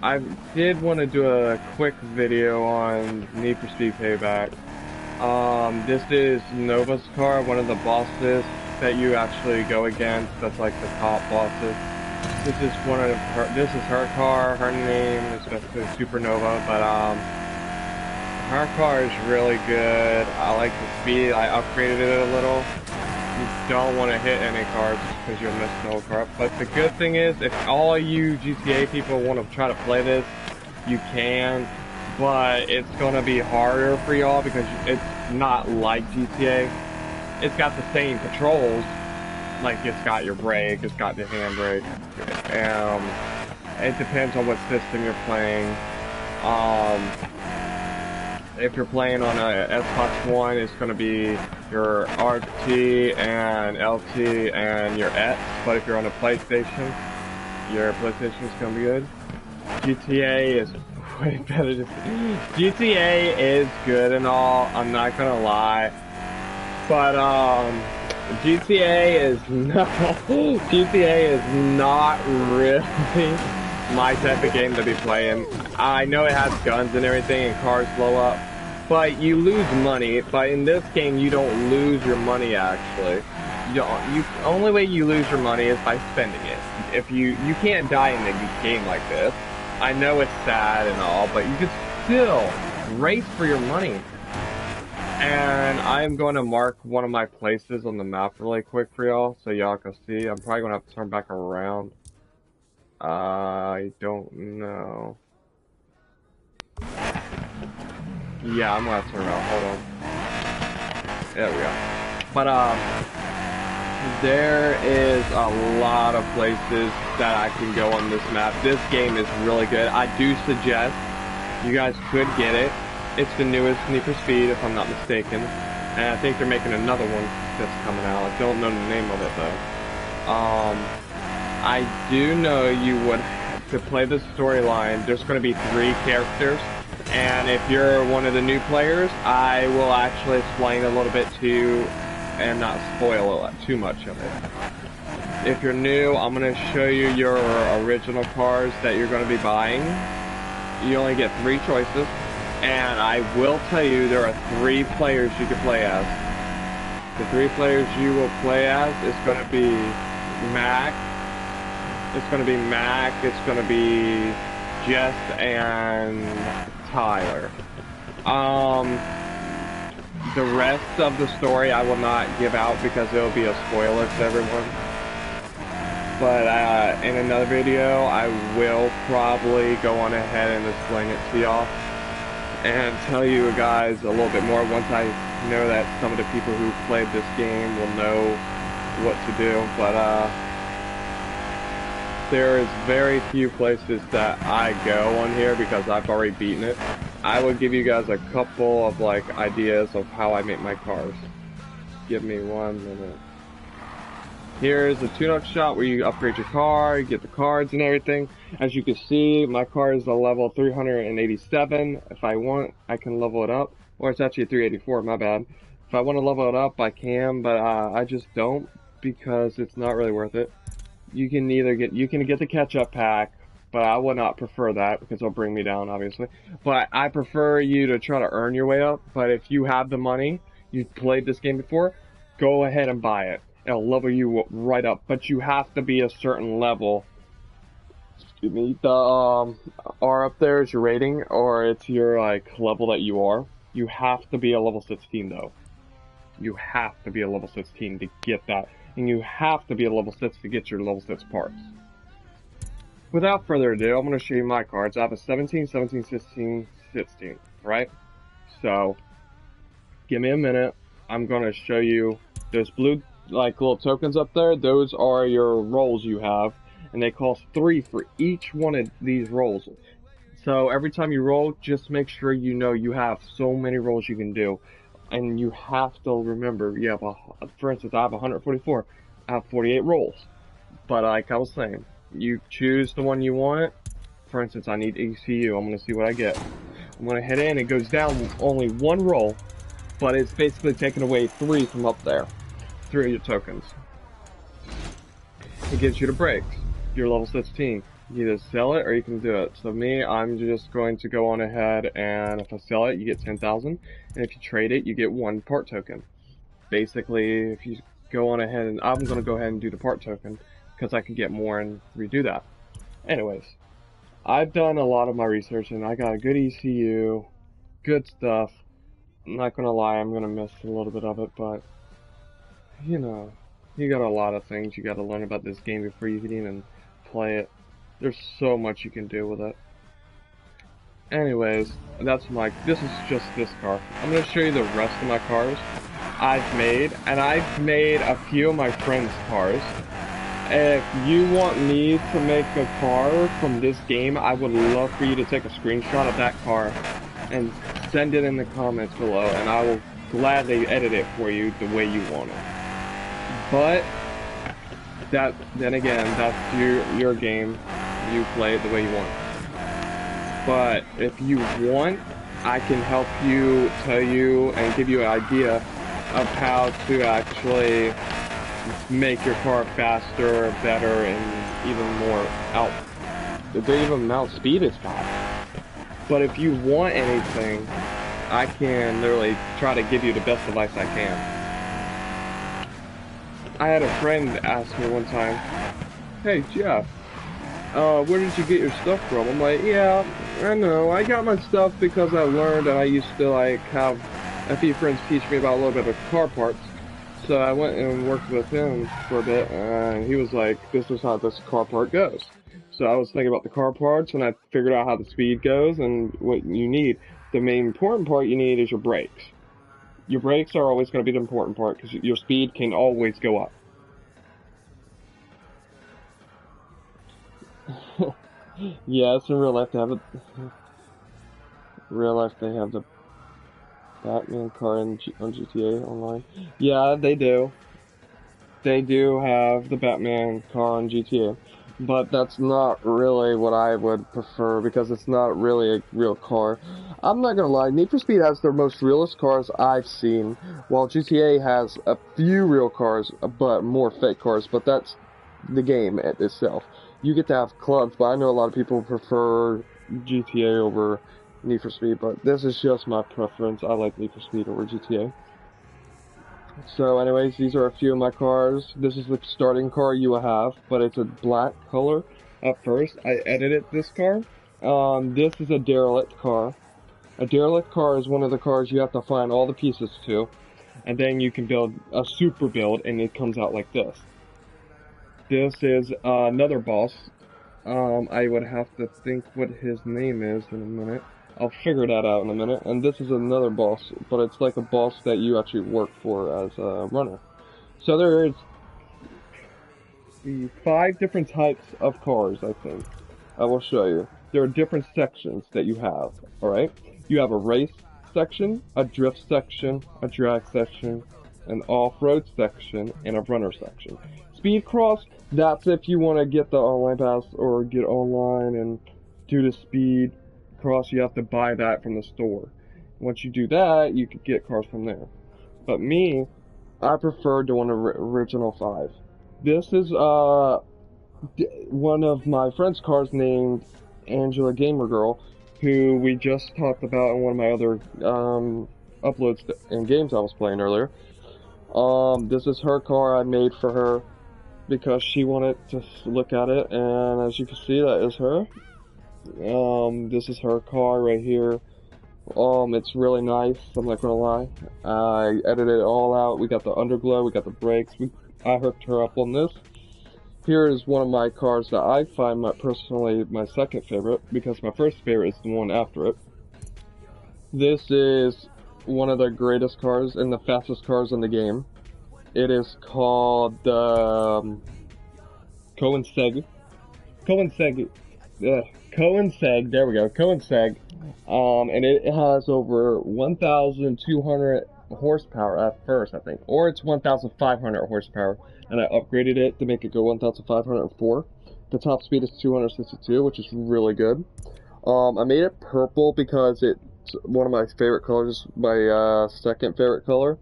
I did want to do a quick video on Need for Speed Payback. This is Nova's car, one of the bosses that you actually go against. That's like the top bosses. This is this is her car. Her name is basically Supernova, but her car is really good. I like the speed. I upgraded it a little. You don't want to hit any cars because you'll miss the whole car. But the good thing is, if all you GTA people want to try to play this, you can. But it's going to be harder for y'all because it's not like GTA. It's got the same controls. Like, it's got your brake, it's got the handbrake. It depends on what system you're playing. If you're playing on a Xbox One, it's going to be your RT and LT and your X. But if you're on a PlayStation, your PlayStation is going to be good. GTA is way better. GTA is good and all, I'm not going to lie. But, GTA is not really my type of game to be playing. I know it has guns and everything and cars blow up, but you lose money. But in this game, you don't lose your money actually. Only way you lose your money is by spending it. If you can't die in a game like this. I know it's sad and all, but you can still race for your money. And I'm going to mark one of my places on the map really quick for y'all, so y'all can see. I'm probably going to have to turn back around. I don't know. Yeah, I'm going to have to turn around. Hold on. There we go. But, there is a lot of places that I can go on this map. This game is really good. I do suggest you guys could get it. It's the newest Need for Speed, if I'm not mistaken. And I think they're making another one that's coming out. I don't know the name of it, though. I do know you would, to play the storyline, there's going to be 3 characters. And if you're one of the new players, I will actually explain a little bit too, and not spoil too much of it. If you're new, I'm going to show you your original cars that you're going to be buying. You only get 3 choices. And I will tell you, there are 3 players you can play as. The 3 players you will play as is going to be Mac. It's going to be Mac. It's going to be Jess and Tyler. The rest of the story I will not give out because it will be a spoiler to everyone. But in another video, I will probably go on ahead and explain it to y'all. And tell you guys a little bit more once I know that some of the people who played this game will know what to do. But there is very few places that I go on here because I've already beaten it. I will give you guys a couple of like ideas of how I make my cars. Give me 1 minute. Here's a tune-up shop where you upgrade your car, you get the cards and everything. As you can see, my car is a level 387. If I want, I can level it up. Or it's actually a 384, my bad. If I want to level it up, I can, but I just don't because it's not really worth it. You can get the catch-up pack, but I would not prefer that because it'll bring me down, obviously. But I prefer you to try to earn your way up. But if you have the money, you've played this game before, go ahead and buy it. It'll level you right up, but you have to be a certain level. Excuse me. The R up there is your rating, or it's your like level that you are. You have to be a level 16 though. You have to be a level 16 to get that, and you have to be a level 6 to get your level 6 parts. Without further ado, I'm going to show you my cards. I have a 17, 17, 16, 16, right? So, give me a minute. I'm going to show you those blue like little tokens up there. Those are your rolls you have, and they cost 3 for each one of these rolls. So every time you roll, just make sure you know you have so many rolls you can do, and you have to remember you have for instance, I have 144. I have 48 rolls, but like I was saying, you choose the one you want. For instance, I need ECU. I'm going to see what I get. I'm going to head in. It goes down only 1 roll, but it's basically taking away 3 from up there. 3 of your tokens. It gives you the brakes. You're level 16. You either sell it or you can do it. So me, I'm just going to go on ahead, and if I sell it, you get 10,000, and if you trade it, you get 1 part token. Basically, if you go on ahead, and I'm going to go ahead and do the part token, because I can get more and redo that. Anyways, I've done a lot of my research, and I got a good ECU, good stuff. I'm not going to lie, I'm going to miss a little bit of it, but, you know, you got a lot of things you got to learn about this game before you can even play it. There's so much you can do with it. Anyways, this is just this car. I'm going to show you the rest of my cars I've made, and I've made a few of my friends' cars. If you want me to make a car from this game, I would love for you to take a screenshot of that car and send it in the comments below, and I will gladly edit it for you the way you want it. But then again, that's your game. You play it the way you want. But if you want, I can help you, tell you, and give you an idea of how to actually make your car faster, better, and even more outspeed is fast. But if you want anything, I can literally try to give you the best advice I can. I had a friend ask me one time, "Hey Jeff, where did you get your stuff from?" I'm like, "Yeah, I know. I got my stuff because I learned, and I used to like have a few friends teach me about a little bit of car parts. So I went and worked with him for a bit, and he was like, this is how this car part goes." So I was thinking about the car parts, and I figured out how the speed goes and what you need. The main important part you need is your brakes. Your brakes are always going to be the important part, because your speed can always go up. Yes, in real life they have it. Real life they have the Batman car on GTA Online. Yeah, they do. They do have the Batman car on GTA. But that's not really what I would prefer, because it's not really a real car. I'm not gonna lie, Need for Speed has the most realist cars I've seen, while GTA has a few real cars, but more fake cars, but that's the game itself. You get to have clubs, but I know a lot of people prefer GTA over Need for Speed, but this is just my preference. I like Need for Speed over GTA. So anyways, these are a few of my cars. This is the starting car you will have, but it's a black color at first. I edited this car. This is a derelict car. A derelict car is one of the cars you have to find all the pieces to, and then you can build a super build, and it comes out like this. This is another boss. I would have to think what his name is in a minute. I'll figure that out in a minute. And this is another boss, but it's like a boss that you actually work for as a runner. So there is 5 different types of cars, I think. I will show you. There are different sections that you have, alright? You have a race section, a drift section, a drag section, an off-road section, and a runner section. Speed cross, that's if you want to get the online pass or get online and do the speed cross. You have to buy that from the store. Once you do that, you could get cars from there. But me, I prefer doing the original 5. This is one of my friend's cars named Angela Gamer Girl, who we just talked about in one of my other uploads and games I was playing earlier. This is her car I made for her because she wanted to look at it, and as you can see, that is her. This is her car right here. It's really nice, I'm not gonna lie. I edited it all out. We got the underglow, we got the brakes. I hooked her up on this. Here is one of my cars that I find personally my second favorite, because my first favorite is the one after it. This is one of the greatest cars and the fastest cars in the game. It is called Coenseg, there we go, Coenseg. And it has over 1,200 horsepower at first, I think. Or it's 1,500 horsepower. And I upgraded it to make it go 1,504. The top speed is 262, which is really good. I made it purple because it's one of my favorite colors, my second favorite color.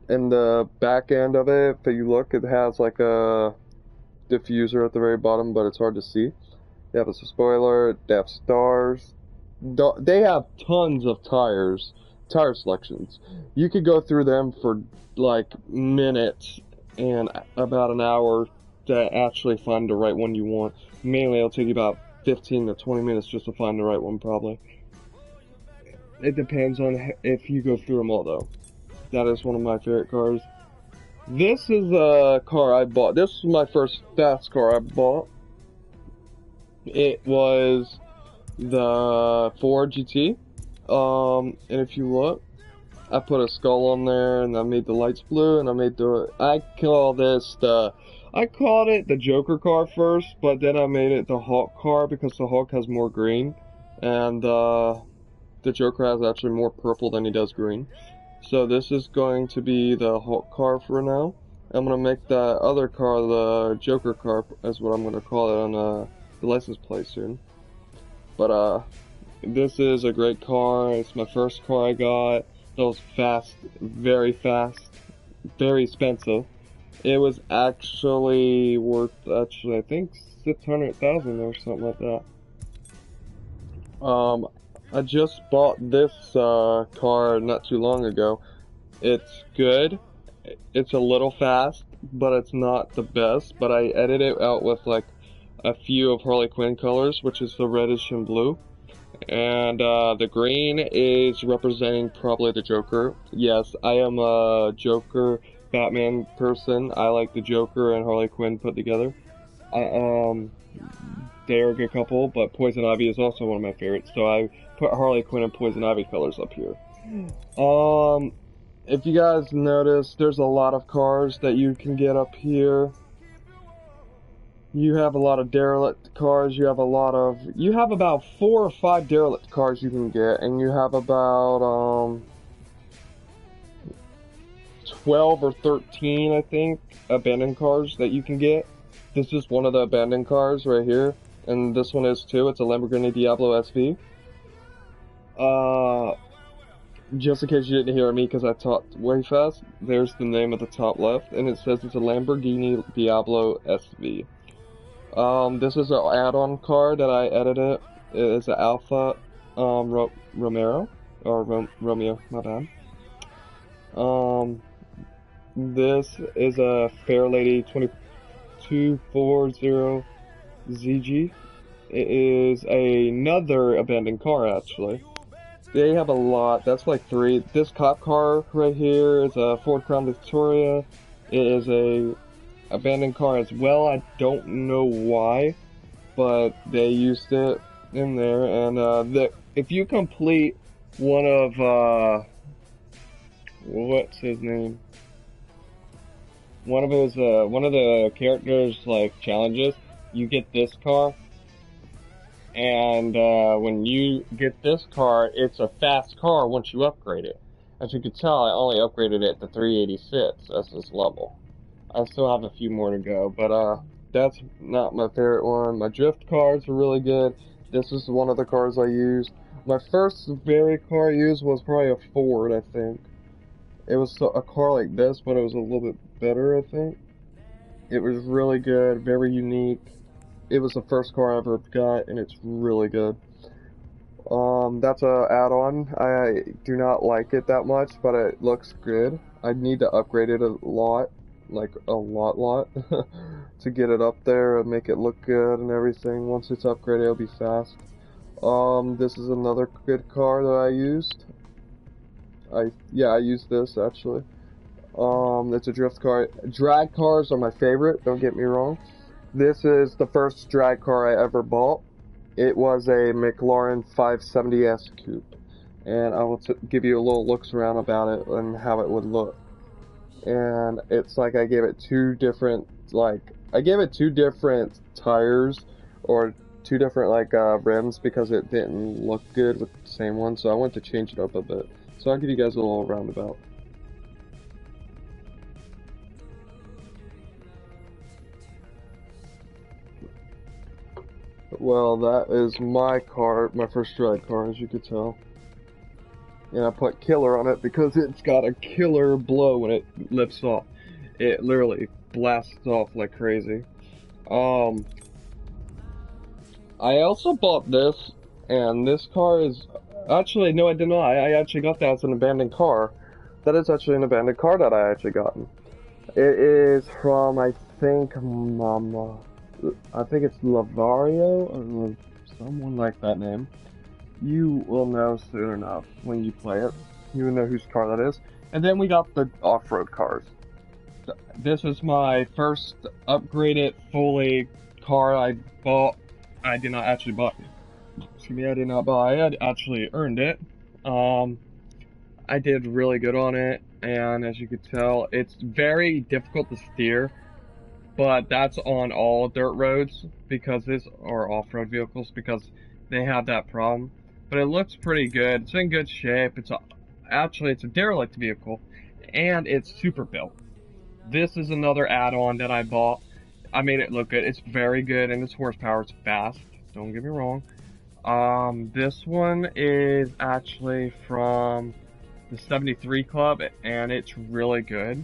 In the back end of it, if you look, it has like a diffuser at the very bottom, but it's hard to see. They have a spoiler, they have stars. They have tons of tire selections. You could go through them for like minutes and about an hour to actually find the right one you want. Mainly it'll take you about 15 to 20 minutes just to find the right one, probably. It depends on if you go through them all, though. That is one of my favorite cars. This is a car I bought. This is my first fast car I bought. It was the Ford GT. And if you look, I put a skull on there, and I made the lights blue, and I called it the Joker car first, but then I made it the Hawk car because the Hawk has more green, and the Joker has actually more purple than he does green. So this is going to be the Hawk car for now. I'm going to make the other car the Joker car, is what I'm going to call it, on the license plate soon. But this is a great car. It's my first car I got. It was fast, very expensive. It was actually worth, I think, $600,000 or something like that. I just bought this car not too long ago. It's good. It's a little fast, but it's not the best. But I edited it out with like a few of Harley Quinn colors, which is the reddish and blue. And the green is representing probably the Joker. Yes, I am a Joker Batman person. I like the Joker and Harley Quinn put together. They're a good couple, but Poison Ivy is also one of my favorites. So I put Harley Quinn and Poison Ivy colors up here. If you guys notice, there's a lot of cars that you can get up here. You have a lot of derelict cars. You have about 4 or 5 derelict cars you can get, and you have about 12 or 13, I think, abandoned cars that you can get. This is one of the abandoned cars right here, and this one is too. It's a Lamborghini Diablo SV. Just in case you didn't hear me because I talked way fast, there's the name at the top left, and it says it's a Lamborghini Diablo SV. This is an add-on car that I edited. It is an Alpha Romeo, my bad. This is a Fairlady 2240 ZG. It is another abandoned car, actually. They have a lot. That's like 3. This cop car right here is a Ford Crown Victoria. It is a abandoned car as well. I don't know why, but they used it in there. And if you complete one of what's his name? One of the characters' like challenges, you get this car. And when you get this car, it's a fast car once you upgrade it. As you can tell, I only upgraded it to 386 as this level. I still have a few more to go, but that's not my favorite one. My drift cars are really good. This is one of the cars I used. My first very car I used was probably a Ford, I think. It was a car like this, but it was a little bit better, I think. It was really good, very unique. It was the first car I ever got, and it's really good. That's a add-on. I do not like it that much, but it looks good. I need to upgrade it a lot, like a lot, to get it up there and make it look good and everything. Once it's upgraded, it'll be fast. This is another good car that I used. I used this actually. It's a drift car. Drag cars are my favorite, don't get me wrong. This is the first drag car I ever bought. It was a McLaren 570S Coupe. And I will give you a little looks around about it and how it would look. And it's like I gave it two different tires, or 2 different rims, because it didn't look good with the same one. So I wanted to change it up a bit. So I'll give you guys a little roundabout. Well, that is my car, my first drag car, as you could tell. And I put killer on it because it's got a killer blow when it lifts off. It literally blasts off like crazy. Um, I also bought this, and this car is actually no, I did not. I actually got that as an abandoned car. That is actually an abandoned car that I actually got. It is from I think it's Lavario or someone like that name. You will know soon enough when you play it. You will know whose car that is. And then we got the off-road cars. This is my first upgraded fully car I bought. I did not actually buy. Excuse me, I did not buy. I actually earned it. Um, I did really good on it, and as you could tell, it's very difficult to steer. But that's on all dirt roads because this are off-road vehicles because they have that problem. But it looks pretty good. It's in good shape. Actually it's a derelict vehicle, and it's super built. This is another add-on that I bought. I made it look good. It's very good, and its horsepower is fast. Don't get me wrong. This one is actually from the 73 Club, and it's really good.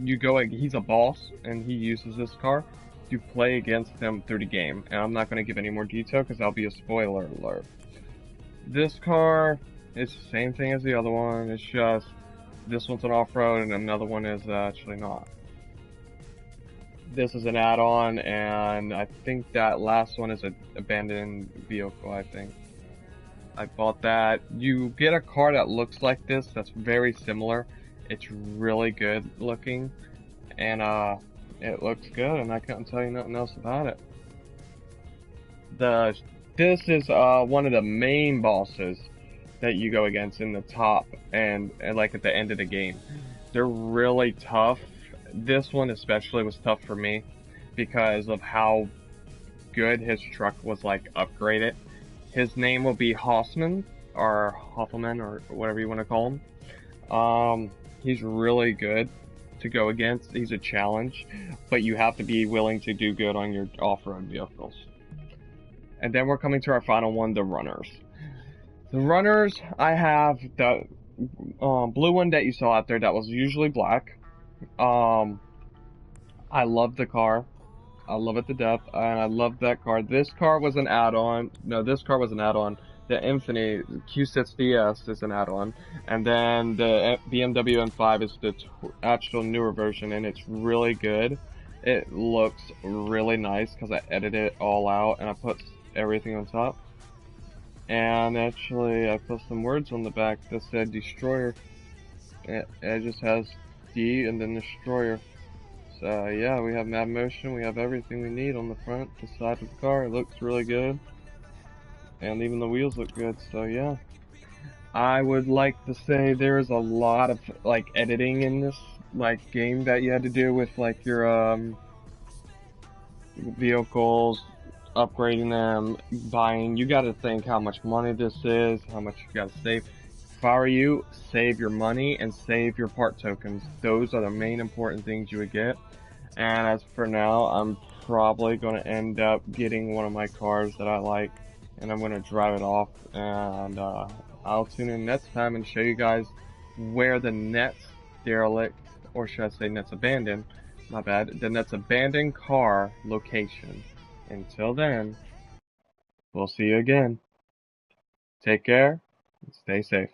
He's a boss, and he uses this car to play against him through the game. And I'm not going to give any more detail because that'll be a spoiler alert. This car is the same thing as the other one. It's just this one's an off-road, and another one is actually not. This is an add-on, and I think that last one is an abandoned vehicle, I think. I bought that. You get a car that looks like this, that's very similar. It's really good looking, and it looks good, and I couldn't tell you nothing else about it. This is one of the main bosses that you go against in the top and like at the end of the game. They're really tough. This one especially was tough for me because of how good his truck was like upgraded. His name will be Hoffman or whatever you want to call him. He's really good to go against. He's a challenge, but you have to be willing to do good on your off-road vehicles. And then we're coming to our final one, the runners. The runners, I have the blue one that you saw out there that was usually black. I love the car. I love it to death, and I love that car. This car was an add-on. No, this car was an add-on. The Infiniti Q6DS is an add-on, and then the BMW M5 is the actual newer version, and it's really good. It looks really nice because I edited it all out and I put everything on top. And actually, I put some words on the back that said Destroyer. It just has D and then Destroyer. So yeah, we have map motion, we have everything we need on the front, the side of the car. It looks really good. And even the wheels look good, so yeah. I would like to say there is a lot of like editing in this like game that you had to do with like your vehicles, upgrading them, buying. You gotta think how much money this is, how much you gotta save. If I were you, save your money and save your part tokens. Those are the main important things you would get. And as for now, I'm probably gonna end up getting one of my cars that I like, and I'm gonna drive it off, and I'll tune in next time and show you guys where the next derelict, or should I say next abandoned, my bad, the next abandoned car location. Until then, we'll see you again. Take care and stay safe.